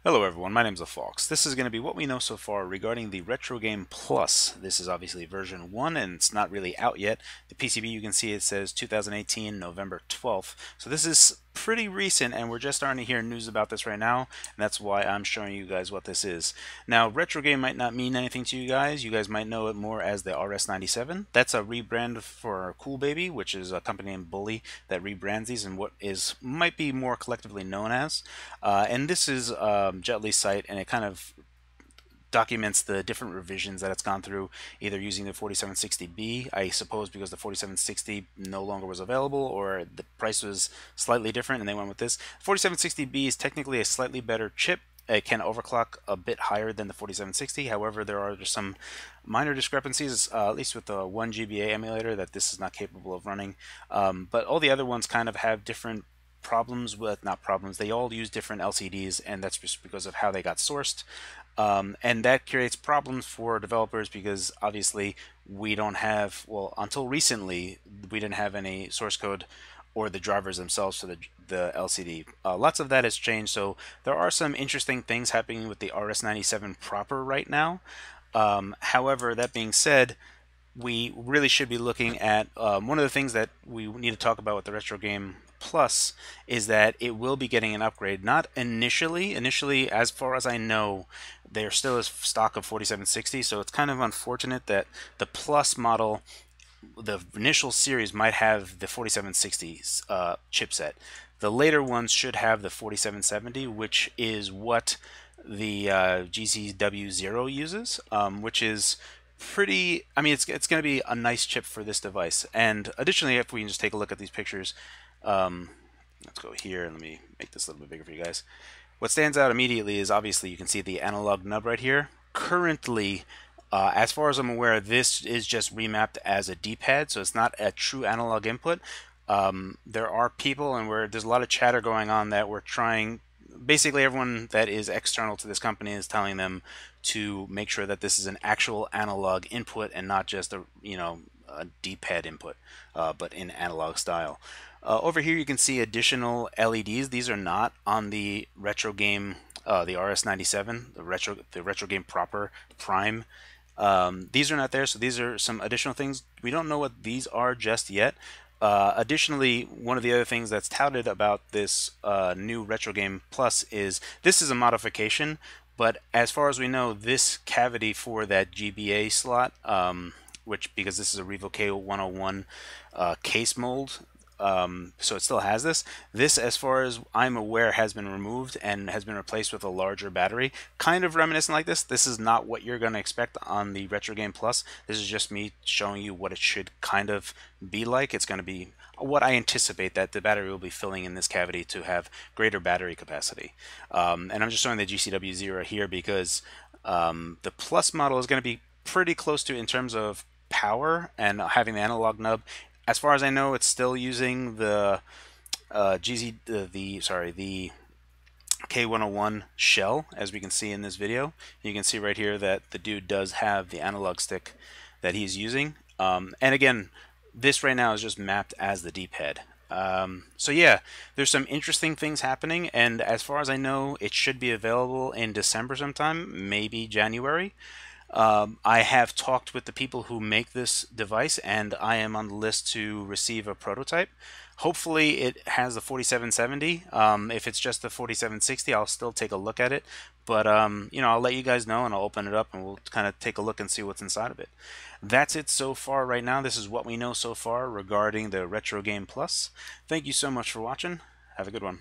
Hello everyone, my name is Phawx. This is going to be what we know so far regarding the RetroGame Plus. This is obviously version 1 and it's not really out yet. The PCB, you can see it says 2018 November 12th. So this is pretty recent and we're just starting to hear news about this right now, and that's why I'm showing you guys what this is. Now, RetroGame might not mean anything to you guys. You guys might know it more as the RS97. That's a rebrand for Cool Baby, which is a company named Bully that rebrands these and what is might be more collectively known as. And this is Jet Li's site, and it kind of documents the different revisions that it's gone through, either using the 4760B, I suppose because the 4760 no longer was available or the price was slightly different and they went with this. 4760B is technically a slightly better chip. It can overclock a bit higher than the 4760. However, there are just some minor discrepancies, at least with the 1 GBA emulator, that this is not capable of running. But all the other ones kind of have different problems with, not problems, they all use different LCDs, and that's just because of how they got sourced. And that creates problems for developers because obviously we don't have, well, until recently, we didn't have any source code or the drivers themselves for the LCD. Lots of that has changed, so there are some interesting things happening with the RS97 proper right now. However, that being said, we really should be looking at one of the things that we need to talk about with the RetroGame Plus is that it will be getting an upgrade. Not initially. Initially, as far as I know, they're still a stock of 4760, so it's kind of unfortunate that the Plus model, the initial series, might have the 4760 chipset. The later ones should have the 4770, which is what the GCW0 uses, which is pretty, I mean, it's going to be a nice chip for this device. And additionally, if we can just take a look at these pictures, let's go here and let me make this a little bit bigger for you guys. What stands out immediately is obviously you can see the analog nub right here. Currently, as far as I'm aware, this is just remapped as a D-pad, so it's not a true analog input. There are people, and there's a lot of chatter going on that we're trying, basically everyone that is external to this company is telling them to make sure that this is an actual analog input and not just a D-pad input, but in analog style. Over here you can see additional LEDs. These are not on the RetroGame, the RS97, the RetroGame proper Prime. These are not there, so these are some additional things. We don't know what these are just yet. Additionally, one of the other things that's touted about this new RetroGame Plus is this is a modification, but as far as we know, this cavity for that GBA slot, which, because this is a Revo K101 case mold, so it still has this. This, as far as I'm aware, has been removed and has been replaced with a larger battery, kind of reminiscent like this. This is not what you're going to expect on the RetroGame Plus. This is just me showing you what it should kind of be like. It's going to be what I anticipate that the battery will be filling in this cavity to have greater battery capacity. And I'm just showing the GCW0 here because the Plus model is going to be pretty close to, in terms of power and having the analog nub. As far as I know, it's still using the the K101 shell, as we can see in this video. You can see right here that the dude does have the analog stick that he's using. And again, this right now is just mapped as the D-pad. So yeah, there's some interesting things happening, and as far as I know, it should be available in December sometime, maybe January. I have talked with the people who make this device, and I am on the list to receive a prototype. Hopefully it has the 4770. If it's just the 4760, I'll still take a look at it. But, I'll let you guys know, and I'll open it up, and we'll kind of take a look and see what's inside of it. That's it so far right now. This is what we know so far regarding the RetroGame Plus. Thank you so much for watching. Have a good one.